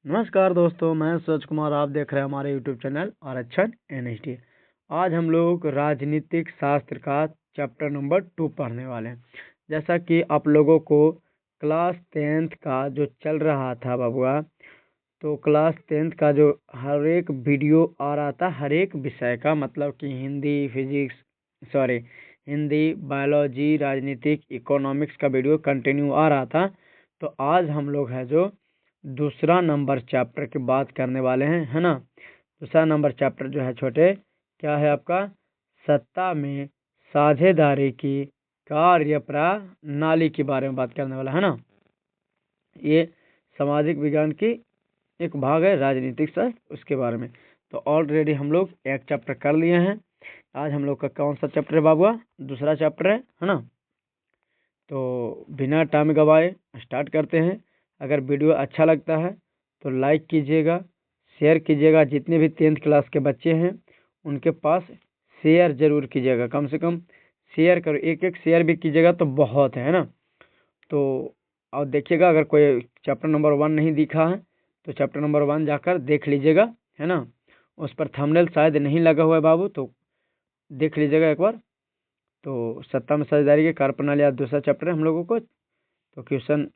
नमस्कार दोस्तों, मैं सूरज कुमार। आप देख रहे हैं हमारे यूट्यूब चैनल आरक्षण NSD। आज हम लोग राजनीतिक शास्त्र का चैप्टर नंबर 2 पढ़ने वाले हैं। जैसा कि आप लोगों को क्लास 10th का जो चल रहा था बाबुआ, तो क्लास 10th का जो हर एक वीडियो आ रहा था, हर एक विषय का, मतलब कि हिंदी, बायोलॉजी, राजनीतिक, इकोनॉमिक्स का वीडियो कंटिन्यू आ रहा था। तो आज हम लोग है जो दूसरा नंबर चैप्टर की बात करने वाले हैं, है ना। दूसरा नंबर चैप्टर जो है छोटे, क्या है आपका? सत्ता में साझेदारी की कार्य प्रणाली के बारे में बात करने वाला है ना। ये सामाजिक विज्ञान की एक भाग है, राजनीतिक शास्त्र, उसके बारे में। तो ऑलरेडी हम लोग एक चैप्टर कर लिए हैं। आज हम लोग का कौन सा चैप्टर है बाबुआ? दूसरा चैप्टर है ना। तो बिना टाइम गवाए स्टार्ट करते हैं। अगर वीडियो अच्छा लगता है तो लाइक कीजिएगा, शेयर कीजिएगा। जितने भी 10th क्लास के बच्चे हैं उनके पास शेयर जरूर कीजिएगा, कम से कम शेयर करो, एक शेयर भी कीजिएगा तो बहुत है ना। तो और देखिएगा, अगर कोई चैप्टर नंबर 1 नहीं दिखा है तो चैप्टर नंबर 1 जाकर देख लीजिएगा, है ना। उस पर थंबनेल शायद नहीं लगा हुआ है बाबू, तो देख लीजिएगा एक बार। तो सत्ता में साझेदारी की कार्य प्रणाली आज दूसरा चैप्टर है हम लोगों को। तो क्वेश्चन,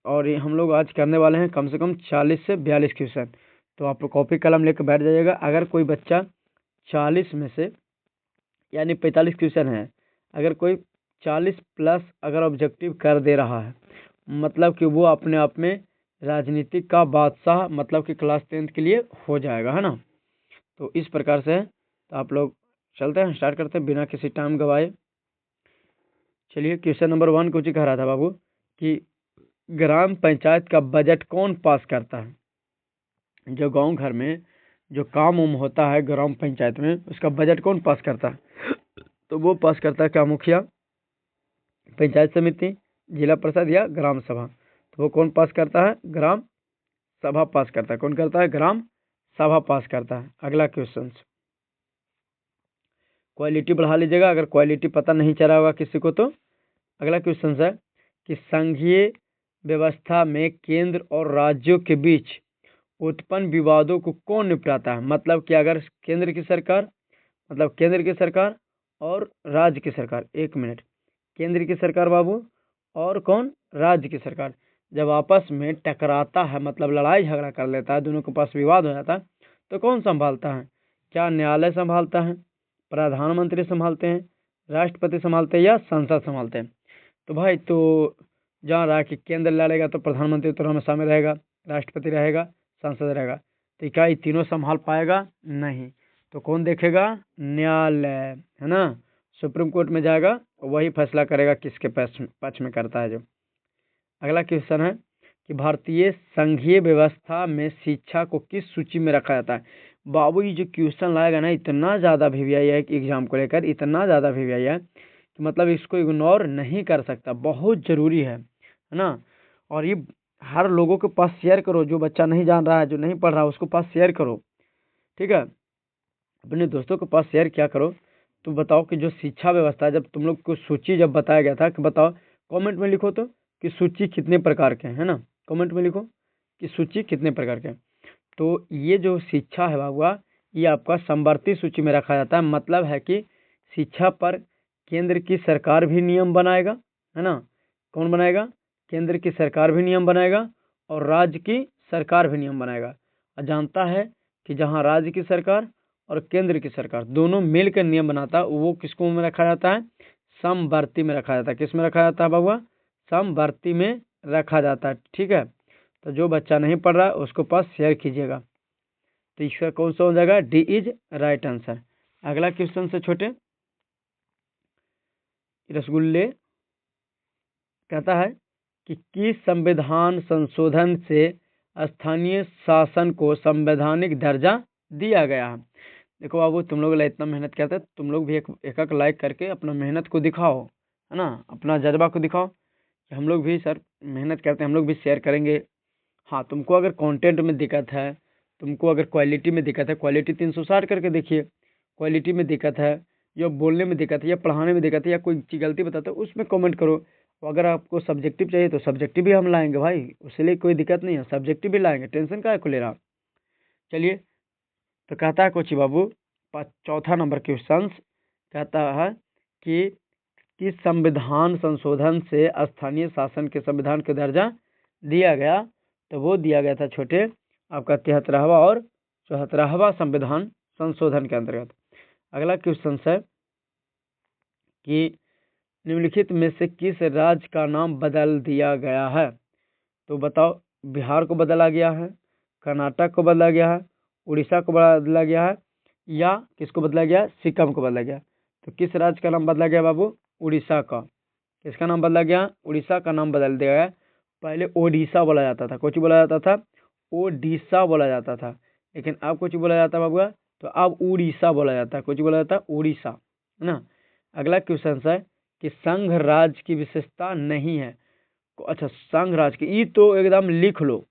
और ये हम लोग आज करने वाले हैं कम से कम 40 से 42 क्वेश्चन। तो आप कॉपी कलम लेकर बैठ जाइएगा। अगर कोई बच्चा 40 में से, यानी 45 क्वेश्चन है, अगर कोई 40 प्लस अगर ऑब्जेक्टिव कर दे रहा है, मतलब कि वो अपने आप में राजनीतिक का बादशाह, मतलब कि क्लास 10th के लिए हो जाएगा, है ना। तो इस प्रकार से है। तो आप लोग चलते हैं, स्टार्ट करते हैं बिना किसी टाइम गवाए। चलिए, क्वेश्चन नंबर 1 कुछ ही कह रहा था बाबू कि ग्राम पंचायत का बजट कौन पास करता है? जो गांव घर में जो काम उम होता है ग्राम पंचायत में, उसका बजट कौन पास करता है? तो वो पास करता है क्या? मुखिया, पंचायत समिति, जिला परिषद या ग्राम सभा। तो वो कौन पास करता है? ग्राम सभा पास करता है। कौन करता है? ग्राम सभा पास करता है। अगला क्वेश्चन, क्वालिटी बढ़ा लीजिएगा अगर क्वालिटी पता नहीं चला होगा किसी को तो। अगला क्वेश्चन है कि संघीय व्यवस्था में केंद्र और राज्यों के बीच उत्पन्न विवादों को कौन निपटाता है? मतलब कि अगर केंद्र की सरकार, मतलब केंद्र की सरकार और राज्य की सरकार, एक मिनट, केंद्र की सरकार बाबू और कौन? राज्य की सरकार, जब आपस में टकराता है, मतलब लड़ाई झगड़ा कर लेता है, दोनों के पास विवाद हो जाता है, तो कौन संभालता है? क्या न्यायालय संभालता है, प्रधानमंत्री संभालते हैं, राष्ट्रपति संभालते हैं या संसद संभालते हैं? तो भाई, तो जहाँ रहा कि केंद्र लड़ेगा तो प्रधानमंत्री तो हमेशा में रहेगा, राष्ट्रपति रहेगा, संसद रहेगा। तो क्या ये तीनों संभाल पाएगा? नहीं। तो कौन देखेगा? न्यायालय, है ना। सुप्रीम कोर्ट में जाएगा, वही फैसला करेगा किसके पक्ष में करता है जो। अगला क्वेश्चन है कि भारतीय संघीय व्यवस्था में शिक्षा को किस सूची में रखा जाता है? बाबू, ये जो क्वेश्चन लाएगा ना, इतना ज़्यादा वीवीआई है एग्जाम को लेकर, इतना ज़्यादा वीवीआई है कि मतलब इसको इग्नोर नहीं कर सकता, बहुत ज़रूरी है ना। और ये हर लोगों के पास शेयर करो, जो बच्चा नहीं जान रहा है, जो नहीं पढ़ रहा है, उसको पास शेयर करो, ठीक है। अपने दोस्तों के पास शेयर क्या करो। तो बताओ कि जो शिक्षा व्यवस्था है, जब तुम लोग को सूची जब बताया गया था, कि बताओ, कमेंट में लिखो तो कि सूची कितने प्रकार के हैं, है ना। कमेंट में लिखो कि सूची कितने प्रकार के हैं। तो ये जो शिक्षा है बाबुआ, ये आपका समवर्ती सूची में रखा जाता है। मतलब है कि शिक्षा पर केंद्र की सरकार भी नियम बनाएगा, है ना। कौन बनाएगा? केंद्र की सरकार भी नियम बनाएगा और राज्य की सरकार भी नियम बनाएगा। और जानता है कि जहाँ राज्य की सरकार और केंद्र की सरकार दोनों मिलकर नियम बनाता है, वो किसको में रखा जाता है? समवर्ती में रखा जाता है। किस में रखा जाता है बाबुआ? समवर्ती में रखा जाता है, ठीक है। तो जो बच्चा नहीं पढ़ रहा है उसको पास शेयर कीजिएगा। तो इसका कौन सा हो जाएगा? D is right answer. अगला क्वेश्चन से छोटे, रसगुल्ले कहता है कि किस संविधान संशोधन से स्थानीय शासन को संवैधानिक दर्जा दिया गया है? देखो बाबू, तुम लोग इतना मेहनत करते हैं, तुम लोग भी एक लाइक करके अपना मेहनत को दिखाओ, है ना, अपना जज्बा को दिखाओ कि हम लोग भी सर मेहनत करते हैं, हम लोग भी शेयर करेंगे। हाँ, तुमको अगर कंटेंट में दिक्कत है, तुमको अगर क्वालिटी में दिक्कत है, क्वालिटी 360 करके देखिए। क्वालिटी में दिक्कत है, या बोलने में दिक्कत है, या पढ़ाने में दिक्कत है, या कोई चीज़ गलती बताते हो, उसमें कमेंट करो। अगर आपको सब्जेक्टिव चाहिए तो सब्जेक्टिव भी हम लाएंगे भाई, उसके लिए कोई दिक्कत नहीं है, सब्जेक्टिव भी लाएंगे, टेंशन काहे को ले रहा। चलिए, तो कहता है कोची बाबू, चौथा नंबर क्वेश्चन कहता है कि किस संविधान संशोधन से स्थानीय शासन के संविधान का दर्जा दिया गया, तो वो दिया गया था छोटे आपका 73वां और 74वां संविधान संशोधन के अंतर्गत। अगला क्वेश्चन है कि निम्नलिखित में से किस राज्य का नाम बदल दिया गया है, तो बताओ। बिहार को बदला गया है, कर्नाटक को बदला गया है, उड़ीसा को बदला गया है, या किसको बदला गया, सिक्किम को बदला गया। तो किस राज्य का नाम बदला गया बाबू, उड़ीसा का। किसका नाम बदला गया, उड़ीसा का नाम बदल दिया गया। पहले ओडिशा बोला जाता था, कुछ बोला जाता था, ओडिशा बोला जाता था, लेकिन अब कुछ बोला जाता है बाबूआ, तो अब उड़ीसा बोला जाता है, कुछ बोला जाता है उड़ीसा, है ना। अगला क्वेश्चन है कि संघ राज्य की विशेषता नहीं है। अच्छा, संघ राज्य की, ये तो एकदम लिख लो,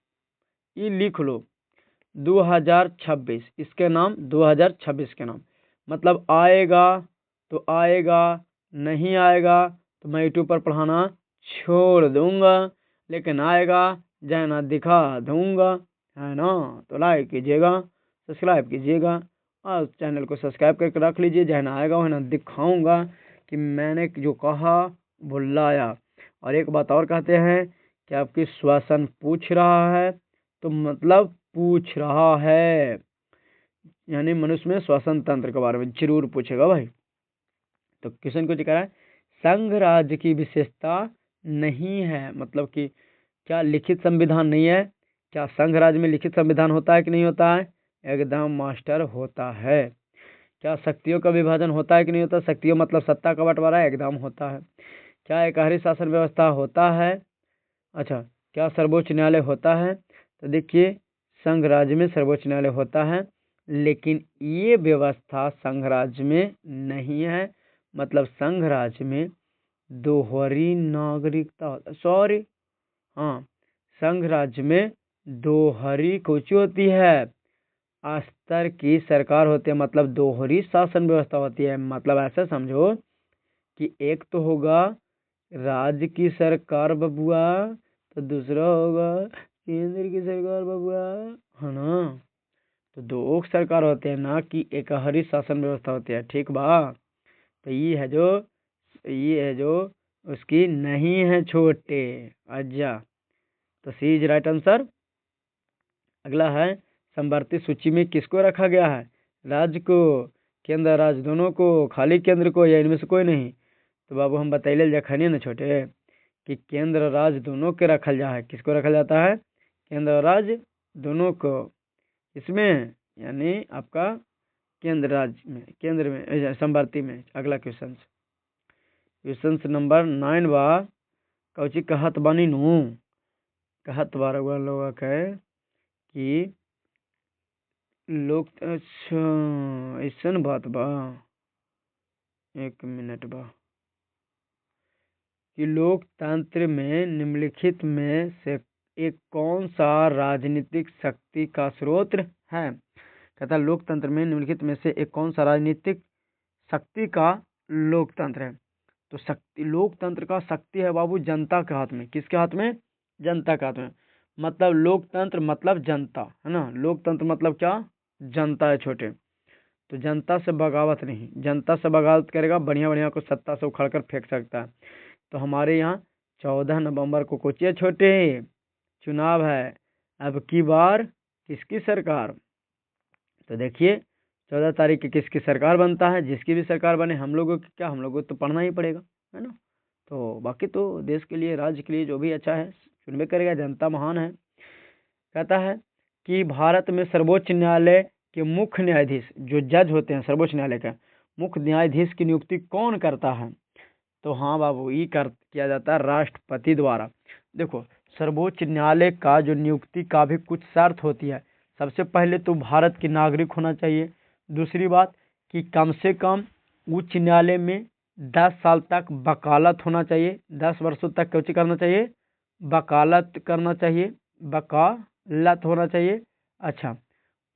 ये लिख लो 2026, इसके नाम 2026 के नाम, मतलब आएगा तो आएगा, नहीं आएगा तो मैं यूट्यूब पर पढ़ाना छोड़ दूंगा, लेकिन आएगा जाना दिखा दूंगा, है ना। तो लाइक कीजिएगा, सब्सक्राइब कीजिएगा और चैनल को सब्सक्राइब करके रख लीजिए, जहना आएगा वह दिखाऊंगा कि मैंने जो कहा वो लाया। और एक बात और कहते हैं कि आपकी श्वसन पूछ रहा है, तो मतलब पूछ रहा है, यानी मनुष्य में श्वसन तंत्र के बारे में जरूर पूछेगा भाई। तो क्वेश्चन को दिखा रहा है, संघ राज्य की विशेषता नहीं है, मतलब कि क्या लिखित संविधान नहीं है। क्या संघ राज्य में लिखित संविधान होता है कि नहीं होता है, एकदम मास्टर होता है। क्या शक्तियों का विभाजन होता है कि नहीं होता, शक्तियों मतलब सत्ता का बंटवारा, एकदम होता है। क्या एकहरी शासन व्यवस्था होता है। अच्छा, क्या सर्वोच्च न्यायालय होता है, तो देखिए संघ राज्य में सर्वोच्च न्यायालय होता है, लेकिन ये व्यवस्था संघ राज्य में नहीं है, मतलब संघ राज्य में दोहरी नागरिकता, सॉरी, हाँ, संघ राज्य में दोहरी कुछ होती है, स्तर की सरकार होती है, मतलब दोहरी शासन व्यवस्था होती है। मतलब ऐसा समझो कि एक तो होगा राज्य की सरकार बबुआ, तो दूसरा होगा केंद्र की सरकार बबुआ, है ना। तो दो सरकार होते हैं ना कि एकहरी शासन व्यवस्था होती है, ठीक बा। तो ये है जो उसकी नहीं है छोटे, अच्छा। तो सी इज राइट आंसर। अगला है, समवर्ती सूची में किसको रखा गया है, राज्य को, केंद्र राज्य दोनों को, खाली केंद्र को, या इनमें से कोई नहीं। तो बाबू हम बतैले जखनी ना छोटे कि केंद्र राज्य दोनों के रखल जा है। किसको रखा जाता है, केंद्र राज्य दोनों को, इसमें यानी आपका केंद्र राज्य में, केंद्र में, समवर्ती में। अगला क्वेश्चन नंबर 9 बा, कौची कहत बानी नु, कहत बार लोग कहे कि लोग, अच्छा ऐसा बात बा, एक मिनट बा, कि लोकतंत्र में निम्नलिखित में से एक कौन सा राजनीतिक शक्ति का स्रोत है। कहता है लोकतंत्र में निम्नलिखित में से एक कौन सा राजनीतिक शक्ति का लोकतंत्र है। तो शक्ति, लोकतंत्र का शक्ति है बाबू जनता के हाथ में। किसके हाथ में, जनता के हाथ में। मतलब लोकतंत्र मतलब जनता, है ना। लोकतंत्र मतलब क्या, जनता है छोटे। तो जनता से बगावत नहीं, जनता से बगावत करेगा बढ़िया बढ़िया को सत्ता से उखाड़ कर फेंक सकता है। तो हमारे यहाँ 14 नवंबर को कोचिया छोटे चुनाव है, अब की बार किसकी सरकार। तो देखिए 14 तारीख की किसकी सरकार बनता है, जिसकी भी सरकार बने, हम लोगों की क्या, हम लोगों को तो पढ़ना ही पड़ेगा, है ना। तो बाकी तो देश के लिए, राज्य के लिए जो भी अच्छा है चुनबे करेगा, जनता महान है। कहता है कि भारत में सर्वोच्च न्यायालय के मुख्य न्यायाधीश, जो जज होते हैं सर्वोच्च न्यायालय का मुख्य न्यायाधीश की नियुक्ति कौन करता है। तो हाँ बाबू, ये किया जाता है राष्ट्रपति द्वारा। देखो, सर्वोच्च न्यायालय का जो नियुक्ति का भी कुछ शर्त होती है। सबसे पहले तो भारत के नागरिक होना चाहिए। दूसरी बात कि कम से कम उच्च न्यायालय में 10 साल तक वकालत होना चाहिए, 10 वर्षों तक कुछ करना चाहिए, वकालत करना चाहिए, वकालत होना चाहिए। अच्छा,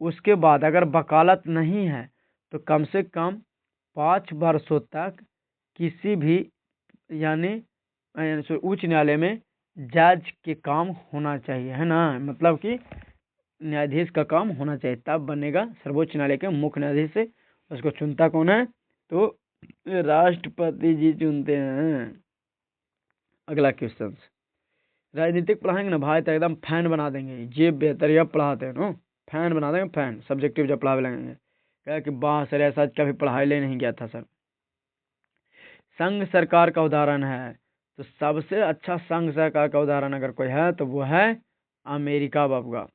उसके बाद अगर वकालत नहीं है तो कम से कम 5 वर्षों तक किसी भी, यानी उच्च न्यायालय में जज के काम होना चाहिए, है ना, मतलब कि न्यायाधीश का काम होना चाहिए, तब बनेगा सर्वोच्च न्यायालय के मुख्य न्यायाधीश से। उसको चुनता कौन है? तो राष्ट्रपति जी चुनते हैं। अगला क्वेश्चन, राजनीतिक पढ़ाएंगे ना भाई तो एकदम फैन बना देंगे, ये बेहतर पढ़ाते हैं ना, फैन बना देंगे, फैन सब्जेक्टिव जब पढ़ावे लगेंगे, क्या कि वाह सर ऐसा कभी पढ़ाई ले नहीं गया था सर। संघ सरकार का उदाहरण है, तो सबसे अच्छा संघ सरकार का उदाहरण अगर कोई है तो वो है अमेरिका बाबूगा।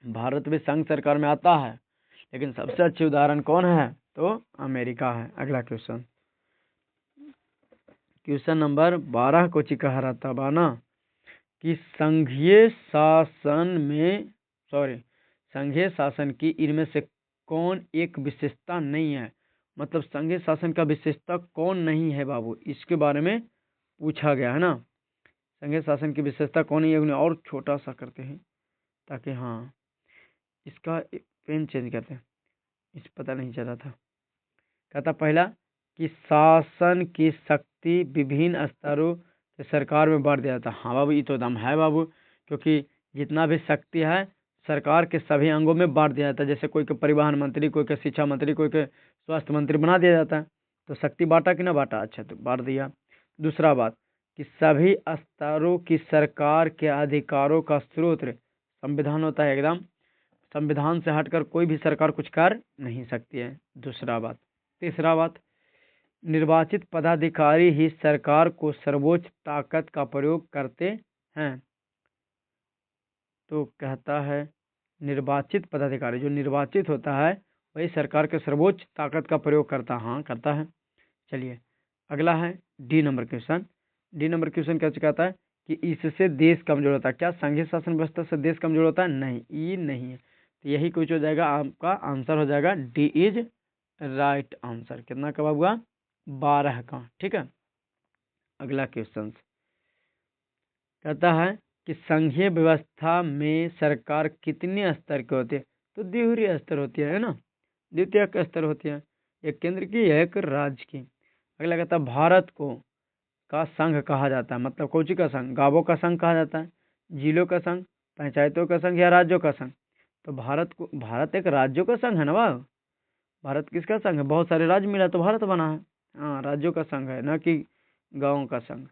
भारत भी संघ सरकार में आता है, लेकिन सबसे अच्छे उदाहरण कौन है? तो अमेरिका है। अगला क्वेश्चन, क्वेश्चन नंबर 12 को कह रहा था बाना कि संघीय शासन की इनमें से कौन एक विशेषता नहीं है, मतलब संघीय शासन का विशेषता कौन नहीं है बाबू, इसके बारे में पूछा गया है ना। संघीय शासन की विशेषता कौन नहीं है, उन्हें और छोटा सा करते हैं ताकि हाँ इसका पेन चेंज करते हैं, इस पता नहीं चला था। कहता पहला कि शासन की शक्ति विभिन्न स्तरों के सरकार में बांट दिया जाता। हाँ बाबू ये तो दम है बाबू, क्योंकि जितना भी शक्ति है सरकार के सभी अंगों में बांट दिया जाता है। जैसे कोई के परिवहन मंत्री, कोई के शिक्षा मंत्री, कोई के स्वास्थ्य मंत्री बना दिया जाता है। तो शक्ति बांटा कि ना बांटा? अच्छा तो बांट दिया। दूसरा बात कि सभी स्तरों की सरकार के अधिकारों का स्रोत संविधान होता है, एकदम संविधान से हटकर कोई भी सरकार कुछ कर नहीं सकती है। दूसरा बात। तीसरा बात, निर्वाचित पदाधिकारी ही सरकार को सर्वोच्च ताकत का प्रयोग करते हैं। तो कहता है निर्वाचित पदाधिकारी, जो निर्वाचित होता है वही सरकार के सर्वोच्च ताकत का प्रयोग करता, हाँ करता है। चलिए अगला है D number question. D number question क्या कहता है कि इससे देश कमजोर होता है। क्या संघीय शासन व्यवस्था से देश कमजोर होता है? नहीं, ये नहीं है। तो यही कुछ हो जाएगा, आपका आंसर हो जाएगा डी इज राइट आंसर। कितना का हुआ? 12 का। ठीक है। अगला क्वेश्चन कहता है कि संघीय व्यवस्था में सरकार कितने स्तर के होते हैं? तो द्वितीय स्तर होती है ना, द्वितीय स्तर होती है, एक केंद्र की एक राज्य की। अगला कहता है भारत को का संघ कहा जाता है, मतलब कौची का संघ? गांवों का संघ कहा जाता है, जिलों का संघ, पंचायतों का संघ या राज्यों का संघ? तो भारत एक राज्यों का संघ है ना वाह। भारत किसका संघ है? बहुत सारे राज्य मिला तो भारत बना है। हाँ राज्यों का संघ है, ना कि गाँव का संघ।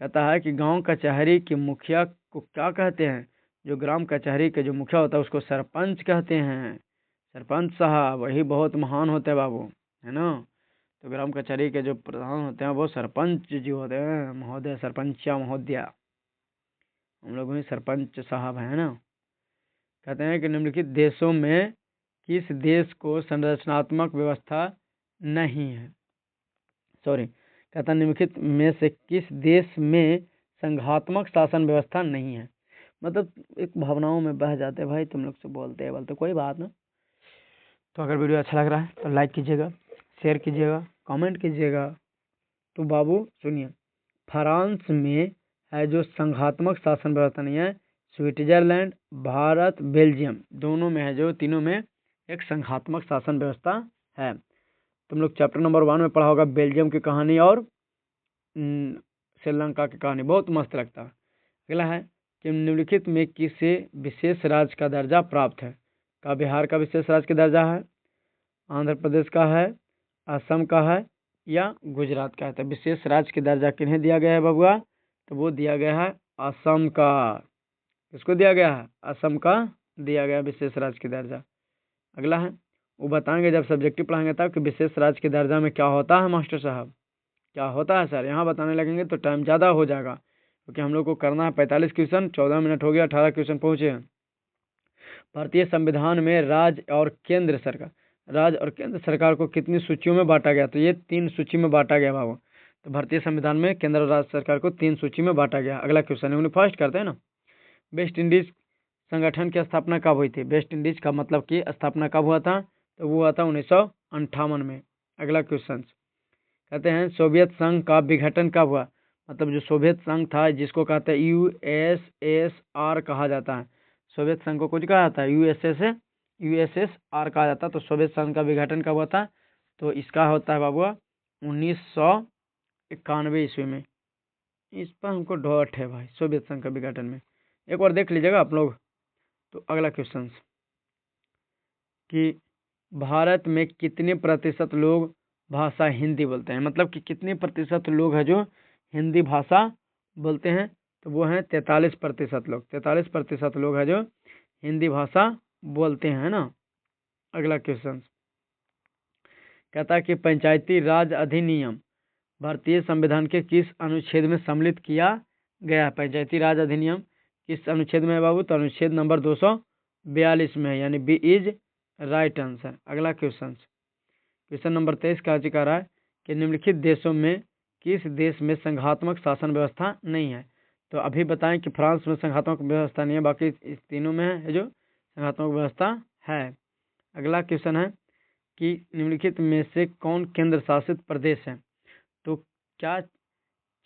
कहता है कि गांव कचहरी के मुखिया को क्या कहते हैं? जो ग्राम कचहरी के जो मुखिया होता है उसको सरपंच कहते हैं। सरपंच साहब वही बहुत महान होते हैं बाबू, है ना। तो ग्राम कचहरी के जो प्रधान होते हैं वो सरपंच जी होते हैं, महोदय, सरपंच महोदया, हम लोग भी सरपंच साहब है ना। कहते हैं कि निम्नलिखित देशों में किस देश को संरचनात्मक व्यवस्था नहीं है, कहता निम्नलिखित में से किस देश में संघात्मक शासन व्यवस्था नहीं है। मतलब एक भावनाओं में बह जाते भाई, तुम लोग से बोलते कोई बात ना। तो अगर वीडियो अच्छा लग रहा है तो लाइक कीजिएगा, शेयर कीजिएगा, कमेंट कीजिएगा। तो बाबू सुनिए, फ्रांस में है जो संघात्मक शासन व्यवस्था नहीं है, स्विट्जरलैंड, भारत, बेल्जियम दोनों में है, जो तीनों में एक संघात्मक शासन व्यवस्था है। तुम लोग चैप्टर नंबर 1 में पढ़ा होगा बेल्जियम की कहानी और श्रीलंका की कहानी, बहुत मस्त लगता है। अगला है कि निम्नलिखित में किसे विशेष राज्य का दर्जा प्राप्त है? का बिहार का विशेष राज्य का दर्जा है, आंध्र प्रदेश का है, असम का है या गुजरात का है? तो विशेष राज्य का दर्जा किन्हें दिया गया है बबुआ? तो वो दिया गया है असम का। किसको दिया गया है? असम का दिया गया विशेष राज्य का दर्जा। अगला है वो बताएंगे जब सब्जेक्टिव पढ़ाएंगे तब कि विशेष राज्य के दर्जा में क्या होता है मास्टर साहब, क्या होता है सर। यहाँ बताने लगेंगे तो टाइम ज़्यादा हो जाएगा, क्योंकि हम लोग को करना है 45 क्वेश्चन, 14 मिनट हो गया, 18 क्वेश्चन पहुँचे हैं। भारतीय संविधान में राज्य और केंद्र सरकार को कितनी सूचियों में बांटा गया? तो ये 3 सूची में बांटा गया बाबू। तो भारतीय संविधान में केंद्र और राज्य सरकार को 3 सूची में बांटा गया। अगला क्वेश्चन है, फर्स्ट करते हैं ना। वेस्ट इंडीज संगठन की स्थापना कब हुई थी? वेस्ट इंडीज का मतलब कि स्थापना कब हुआ था? तो वो हुआ था 1958 में। अगला क्वेश्चन कहते हैं सोवियत संघ का विघटन कब हुआ? मतलब जो सोवियत संघ था जिसको कहते हैं यूएसएसआर कहा जाता है, सोवियत संघ को कुछ कहा जाता है यूएसएसआर कहा जाता है। तो सोवियत संघ का विघटन कब हुआ था? तो इसका होता है बाबू 1945 91 ईस्वी में। इस पर हमको डाउट है भाई, सोवियत संघ का विघटन में। एक बार देख लीजिएगा आप लोग। तो अगला क्वेश्चन कि भारत में कितने प्रतिशत लोग भाषा हिंदी बोलते हैं, मतलब कि कितने प्रतिशत लोग हैं जो हिंदी भाषा बोलते हैं। तो वो हैं 43% लोग। 43% लोग हैं जो हिंदी भाषा बोलते हैं, है ना। अगला क्वेश्चन कहता है कि पंचायती राज अधिनियम भारतीय संविधान के किस अनुच्छेद में सम्मिलित किया गया है। पंचायती राज अधिनियम किस अनुच्छेद में है बाबू? तो अनुच्छेद नंबर 242 में है, यानी बी इज राइट आंसर। अगला क्वेश्चन नंबर 23 का कह रहा है कि निम्नलिखित देशों में किस देश में संघात्मक शासन व्यवस्था नहीं है। तो अभी बताएं कि फ्रांस में संघात्मक व्यवस्था नहीं है, बाकी इस तीनों में है जो संघात्मक व्यवस्था है। अगला क्वेश्चन है कि निम्नलिखित में से कौन केंद्र शासित प्रदेश है। तो क्या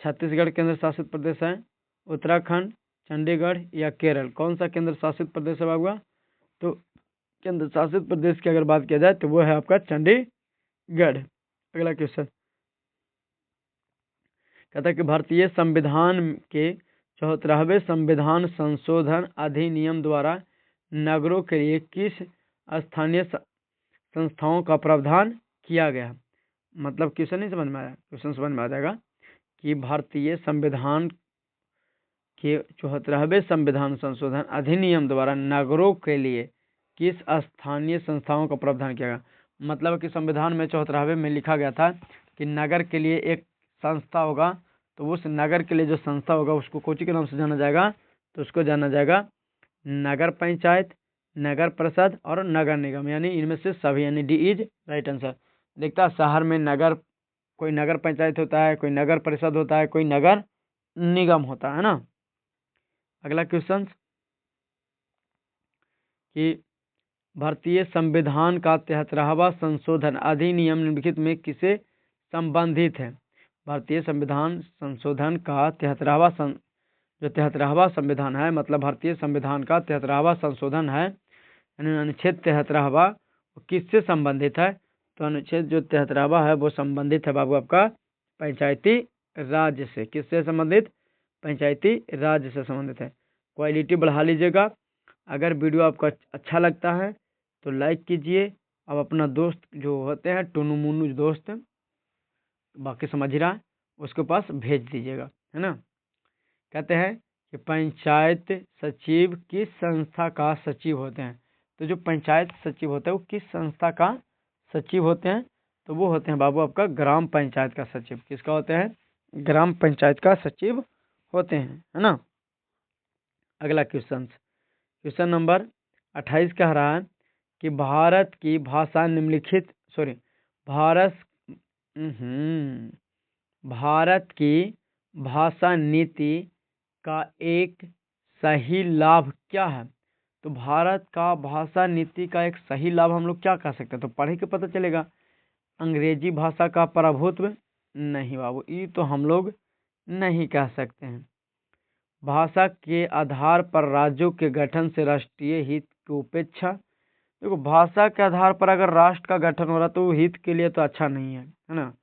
छत्तीसगढ़ केंद्र शासित प्रदेश है, उत्तराखंड, चंडीगढ़ या केरल? कौन सा केंद्र शासित प्रदेश है बाबूआ? तो केंद्र शासित प्रदेश की अगर बात किया जाए तो वो है आपका चंडीगढ़। अगला क्वेश्चन कहता है कि भारतीय संविधान के 74वें संविधान संशोधन अधिनियम द्वारा नगरों के लिए किस स्थानीय संस्थाओं का प्रावधान किया गया। मतलब क्वेश्चन नहीं समझ में आया, क्वेश्चन समझ में आ जाएगा कि भारतीय संविधान के 74वें संविधान संशोधन अधिनियम द्वारा नगरों के लिए किस स्थानीय संस्थाओं का प्रावधान किया गया। मतलब कि संविधान में 74वें में लिखा गया था कि नगर के लिए एक संस्था होगा, तो उस नगर के लिए जो संस्था होगा उसको कोची के नाम से जाना जाएगा। तो उसको जाना जाएगा नगर पंचायत, नगर परिषद और नगर निगम, यानी इनमें से सभी, यानी डी इज राइट आंसर। देखता शहर में नगर, कोई नगर पंचायत होता है, कोई नगर परिषद होता है, कोई नगर निगम होता है ना। अगला क्वेश्चन कि भारतीय संविधान का 73वां संशोधन अधिनियम निम्नलिखित में किसे संबंधित है। भारतीय संविधान संशोधन का 73वां संविधान है, मतलब भारतीय संविधान का 73वां संशोधन है, अनुच्छेद 73वां किससे संबंधित है। तो अनुच्छेद जो 73वां है वो संबंधित है बाबू आपका पंचायती राज से। किससे संबंधित? पंचायती राज से संबंधित है। क्वालिटी बढ़ा लीजिएगा। अगर वीडियो आपको अच्छा लगता है तो लाइक कीजिए। अब अपना दोस्त जो होते हैं टुनु मुन्नू दोस्त, बाकी समझ ही रहा है, उसके पास भेज दीजिएगा, है ना। कहते हैं कि पंचायत सचिव किस संस्था का सचिव होते हैं। तो जो पंचायत सचिव होता है वो किस संस्था का सचिव होते हैं। तो वो होते हैं बाबू आपका ग्राम पंचायत का सचिव। किसका होते हैं? ग्राम पंचायत का सचिव होते हैं, है ना। अगला क्वेश्चन नंबर 28 कह रहा है कि भारत की भाषा निम्नलिखित भारत की भाषा नीति का एक सही लाभ क्या है। तो भारत का भाषा नीति का एक सही लाभ हम लोग क्या कह सकते हैं। तो पढ़े के पता चलेगा। अंग्रेजी भाषा का प्रभुत्व नहीं बाबू, ये तो हम लोग नहीं कह सकते हैं। भाषा के आधार पर राज्यों के गठन से राष्ट्रीय हित की उपेक्षा। देखो भाषा के आधार पर अगर राष्ट्र का गठन हो रहा तो हित के लिए तो अच्छा नहीं है, है ना।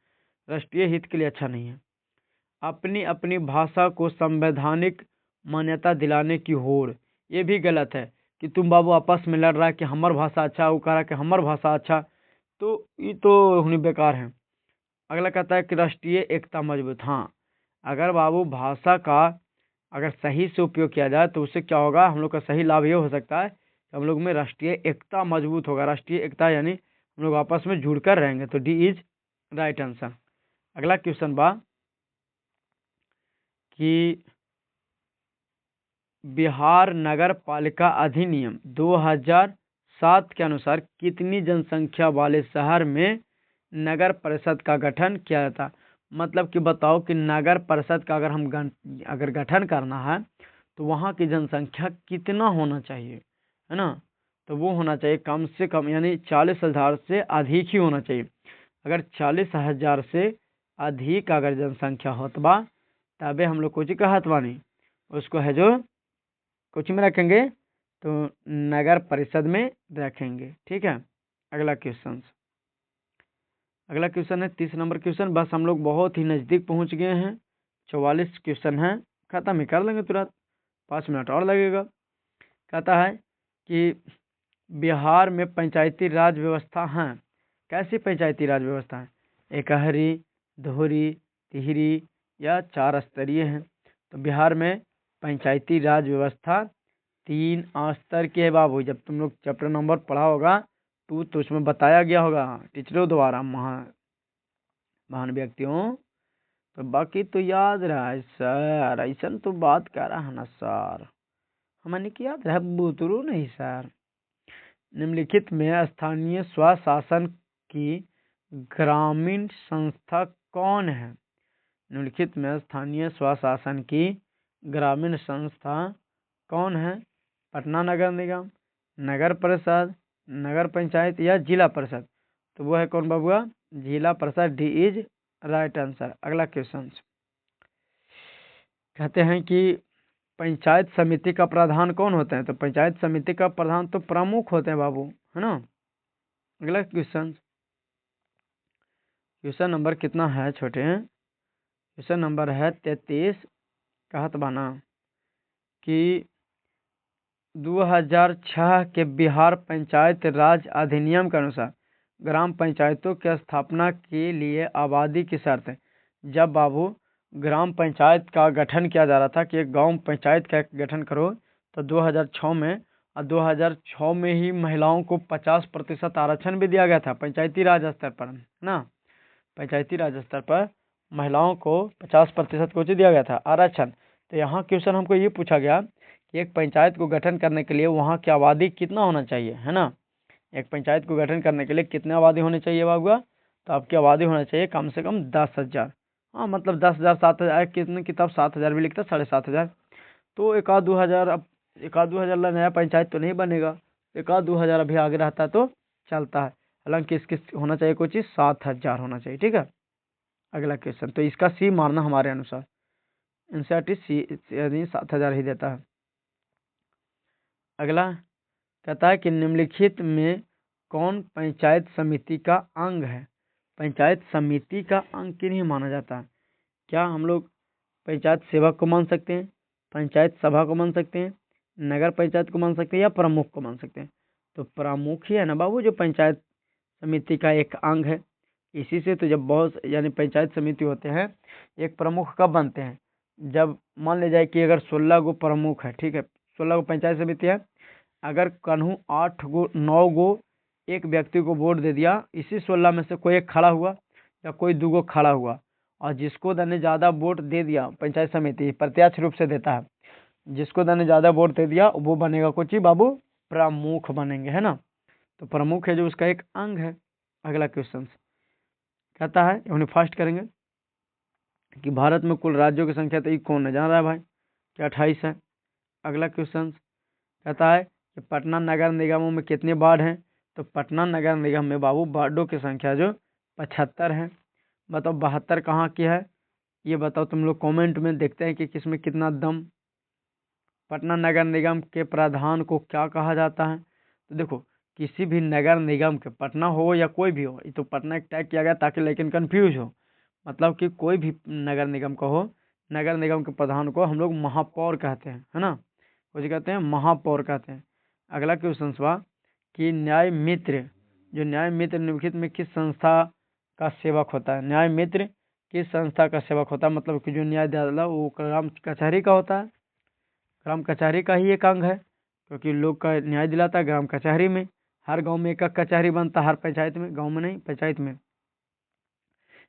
राष्ट्रीय हित के लिए अच्छा नहीं है। अपनी अपनी भाषा को संवैधानिक मान्यता दिलाने की होड़, ये भी गलत है कि तुम बाबू आपस में लड़ रहा है कि हमार भाषा अच्छा, वो कह रहा है कि हमार भाषा अच्छा, तो ये तो होनी बेकार है। अगला कहता है कि राष्ट्रीय एकता मजबूत। हाँ, अगर बाबू भाषा का अगर सही से उपयोग किया जाए तो उससे क्या होगा, हम लोग का सही लाभ ये हो सकता है कि हम लोग में राष्ट्रीय एकता मजबूत होगा। राष्ट्रीय एकता यानी हम लोग आपस में जुड़कर रहेंगे। तो डी इज राइट आंसर। अगला क्वेश्चन बा कि बिहार नगर पालिका अधिनियम 2007 के अनुसार कितनी जनसंख्या वाले शहर में नगर परिषद का गठन किया जाता। मतलब कि बताओ कि नगर परिषद का अगर गठन करना है तो वहाँ की जनसंख्या कितना होना चाहिए, है ना। तो वो होना चाहिए कम से कम, यानी 40,000 से अधिक ही होना चाहिए। अगर 40,000 से अधिक अगर जनसंख्या होतबा तबे हम लोग कुछ कहत बानी, उसको है जो कुछ में रखेंगे तो नगर परिषद में रखेंगे। ठीक है। अगला अगला क्वेश्चन है 30 नंबर क्वेश्चन। बस हम लोग बहुत ही नज़दीक पहुंच गए हैं, 44 क्वेश्चन है, खत्म ही कर लेंगे तुरंत, 5 मिनट और लगेगा। कहता है कि बिहार में पंचायती राज व्यवस्था है। कैसी पंचायती राज व्यवस्था है? एकहरी, दोहरी, तिहरी या 4 स्तरीय है। तो बिहार में पंचायती राज व्यवस्था 3 स्तर की है बाबू। जब तुम लोग चैप्टर नंबर पढ़ा होगा तो उसमें बताया गया होगा टीचरों द्वारा, महान व्यक्तियों। तो बाकी तो याद रहा है सर, ऐसा तो बात कर रहा है ना सर, हमें की याद रहा बुतरू नहीं सर। निम्नलिखित में स्थानीय स्वशासन की ग्रामीण संस्था कौन है? निम्नलिखित में स्थानीय स्वशासन की ग्रामीण संस्था कौन है? पटना नगर निगम, नगर परिषद, नगर पंचायत या जिला परिषद। तो वो है कौन बाबुआ? जिला परिषद। D is right answer. अगला क्वेश्चन कहते हैं कि पंचायत समिति का प्रधान कौन होते हैं? तो पंचायत समिति का प्रधान तो प्रमुख होते हैं बाबू, है ना। अगला क्वेश्चन नंबर कितना है छोटे? क्वेश्चन नंबर है 33। कहत बाना कि 2006 के बिहार पंचायत राज अधिनियम के अनुसार ग्राम पंचायतों की स्थापना के लिए आबादी की शर्त है। जब बाबू ग्राम पंचायत का गठन किया जा रहा था कि एक गांव पंचायत का गठन करो, तो 2006 में, और 2006 में ही महिलाओं को 50% आरक्षण भी दिया गया था पंचायती राज स्तर पर, है ना। पंचायती राज स्तर पर महिलाओं को 50% को दिया गया था आरक्षण। तो यहाँ क्वेश्चन हमको ये पूछा गया कि एक पंचायत को गठन करने के लिए वहाँ की आबादी कितना होना चाहिए, है ना। एक पंचायत को गठन करने के लिए कितनी आबादी होनी चाहिए बाबुआ? तो आपकी आबादी होना चाहिए कम से कम 10,000। हाँ, मतलब 10,000, 7,000, कितने किताब 7,000 भी लिखता, 7,500। तो एक आध 2,000, अब एक आध 2,000 नया पंचायत तो नहीं बनेगा, एक आध 2,000 अभी आगे रहता तो चलता है। हालांकि इसके होना चाहिए कोई चीज़ 7,000 होना चाहिए, ठीक है। अगला क्वेश्चन, तो इसका सी मारना हमारे अनुसार, एनसीईआरटी सी यानी 7,000 ही देता है। अगला कहता है कि निम्नलिखित में कौन पंचायत समिति का अंग है? पंचायत समिति का अंग क्यों नहीं माना जाता है? क्या हम लोग पंचायत सेवक को मान सकते हैं, पंचायत सभा को मान सकते हैं, नगर पंचायत को मान सकते हैं, या प्रमुख को मान सकते हैं? तो प्रमुख ही है ना बाबू, जो पंचायत समिति का एक अंग है। इसी से तो जब बहुत यानी पंचायत समिति होते हैं, एक प्रमुख कब बनते हैं? जब मान ले जाए कि अगर 16 गो प्रमुख है, ठीक है, 16 गो पंचायत समिति है, अगर कन्हू 8 गो 9 गो एक व्यक्ति को वोट दे दिया, इसी 16 में से कोई एक खड़ा हुआ या कोई 2 गो खड़ा हुआ, और जिसको ने ज़्यादा वोट दे दिया, पंचायत समिति प्रत्यक्ष रूप से देता है, जिसको ने ज़्यादा वोट दे दिया वो बनेगा कुछ ही बाबू, प्रमुख बनेंगे, है ना। तो प्रमुख है जो उसका एक अंग है। अगला क्वेश्चन कहता है, उन्हें फास्ट करेंगे कि भारत में कुल राज्यों की संख्या तो ये कौन है, जान रहा है भाई? क्या 28 है। अगला क्वेश्चन कहता है कि पटना नगर निगमों में कितने वार्ड हैं? तो पटना नगर निगम में बाबू वार्डों की संख्या जो 75 है। बताओ 72 कहाँ की है, ये बताओ तुम लोग कमेंट में, देखते हैं कि किसमें कितना दम। पटना नगर निगम के प्रधान को क्या कहा जाता है? तो देखो, किसी भी नगर निगम के, पटना हो या कोई भी हो, ये तो पटना एक टैग किया गया ताकि लेकिन कंफ्यूज हो, मतलब कि कोई भी नगर निगम का हो, नगर निगम के प्रधान को हम लोग महापौर कहते हैं, है ना। कुछ कहते हैं महापौर कहते हैं। अगला क्वेश्चन हुआ कि न्याय मित्र, जो न्याय मित्र निम्नलिखित में किस संस्था का सेवक होता है? न्याय मित्र किस संस्था का सेवक होता है? मतलब कि जो न्याय दिलाता वो ग्राम कचहरी का होता है, ग्राम कचहरी का ही एक अंग है, क्योंकि लोग का न्याय दिलाता है ग्राम कचहरी में। हर गांव में एक कचहरी बनता है, हर पंचायत में, गांव में नहीं, पंचायत में।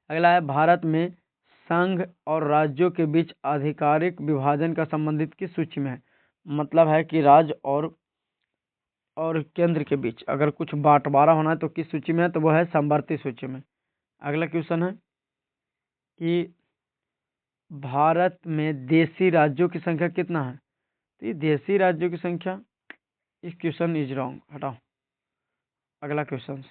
अगला है, भारत में संघ और राज्यों के बीच आधिकारिक विभाजन का संबंधित किस सूची में है? मतलब है कि राज्य और केंद्र के बीच अगर कुछ बंटवारा होना है तो किस सूची में है? तो वो है समवर्ती सूची में। अगला क्वेश्चन है कि भारत में देशी राज्यों की संख्या कितना है? तो ये देशी राज्यों की संख्या, इस क्वेश्चन इज रॉन्ग, हटाओ। अगला क्वेश्चन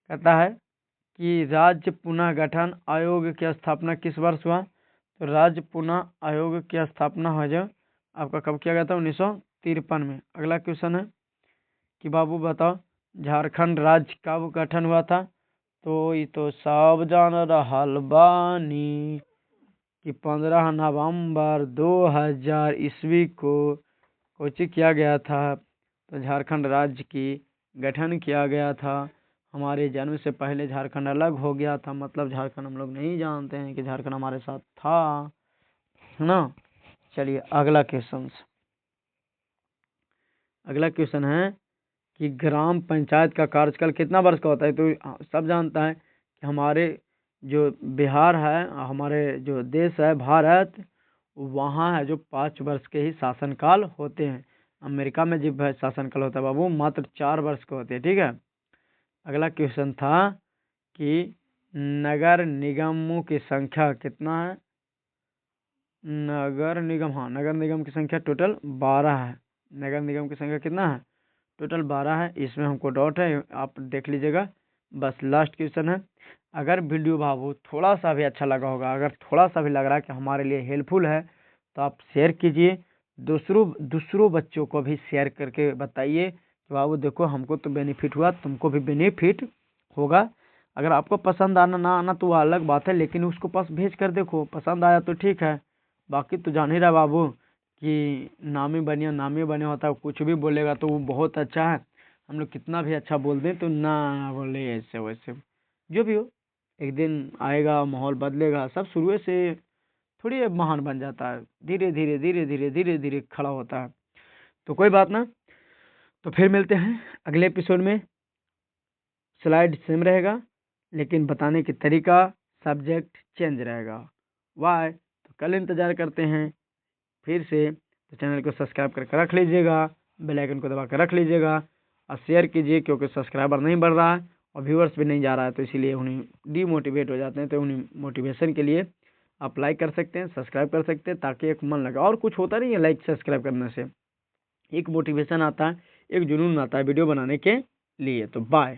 कहता है कि राज्य पुनः गठन आयोग की स्थापना किस वर्ष हुआ? तो राज्य पुनः आयोग की स्थापना हो जो आपका कब किया गया था? 1953 में। अगला क्वेश्चन है कि बाबू बताओ झारखंड राज्य कब गठन हुआ था? तो ये तो सब जान रहल बानी कि 15 नवंबर 2000 ईस्वी को कोची किया गया था, तो झारखंड राज्य की गठन किया गया था। हमारे जन्म से पहले झारखंड अलग हो गया था, मतलब झारखंड हम लोग नहीं जानते हैं कि झारखंड हमारे साथ था, है ना। चलिए अगला क्वेश्चन है कि ग्राम पंचायत का कार्यकाल कितना वर्ष का होता है। तो सब जानता है कि हमारे जो बिहार है, हमारे जो देश है भारत, वहाँ है जो 5 वर्ष के ही शासनकाल होते हैं। अमेरिका में जब शासनकाल होता है बाबू मात्र 4 वर्ष के होते हैं, ठीक है। अगला क्वेश्चन था कि नगर निगमों की संख्या कितना है। नगर निगम की संख्या टोटल 12 है। नगर निगम की संख्या कितना है, टोटल 12 है। इसमें हमको डाउट है, आप देख लीजिएगा। बस लास्ट क्वेश्चन है, अगर वीडियो बाबू थोड़ा सा भी अच्छा लगा होगा, अगर थोड़ा सा भी लग रहा है कि हमारे लिए हेल्पफुल है, तो आप शेयर कीजिए, दूसरों बच्चों को भी शेयर करके बताइए कि बाबू देखो हमको तो बेनिफिट हुआ, तुमको भी बेनिफिट होगा। अगर आपको पसंद आना ना आना तो वो अलग बात है, लेकिन उसको पास भेज कर देखो, पसंद आया तो ठीक है, बाकी तो जान ही रहा बाबू कि नामी बने होता है, कुछ भी बोलेगा तो वो बहुत अच्छा है। हम लोग कितना भी अच्छा बोल दें तो ना बोले ऐसे वैसे, जो भी हो, एक दिन आएगा माहौल बदलेगा, सब शुरू से थोड़ी महान बन जाता है, धीरे धीरे धीरे धीरे धीरे धीरे खड़ा होता है। तो कोई बात ना, तो फिर मिलते हैं अगले एपिसोड में। स्लाइड सेम रहेगा, लेकिन बताने की तरीका, सब्जेक्ट चेंज रहेगा। वाई तो कल इंतज़ार करते हैं फिर से। तो चैनल को सब्सक्राइब करके रख लीजिएगा, बेल आइकन को दबा कर रख लीजिएगा और शेयर कीजिए, क्योंकि सब्सक्राइबर नहीं बढ़ रहा है और व्यूअर्स भी नहीं जा रहा है, तो इसीलिए उन्हें डीमोटिवेट हो जाते हैं। तो उन्हें मोटिवेशन के लिए आप लाइक कर सकते हैं, सब्सक्राइब कर सकते हैं, ताकि एक मन लगे। और कुछ होता नहीं है लाइक सब्सक्राइब करने से, एक मोटिवेशन आता है, एक जुनून आता है वीडियो बनाने के लिए। तो बाय।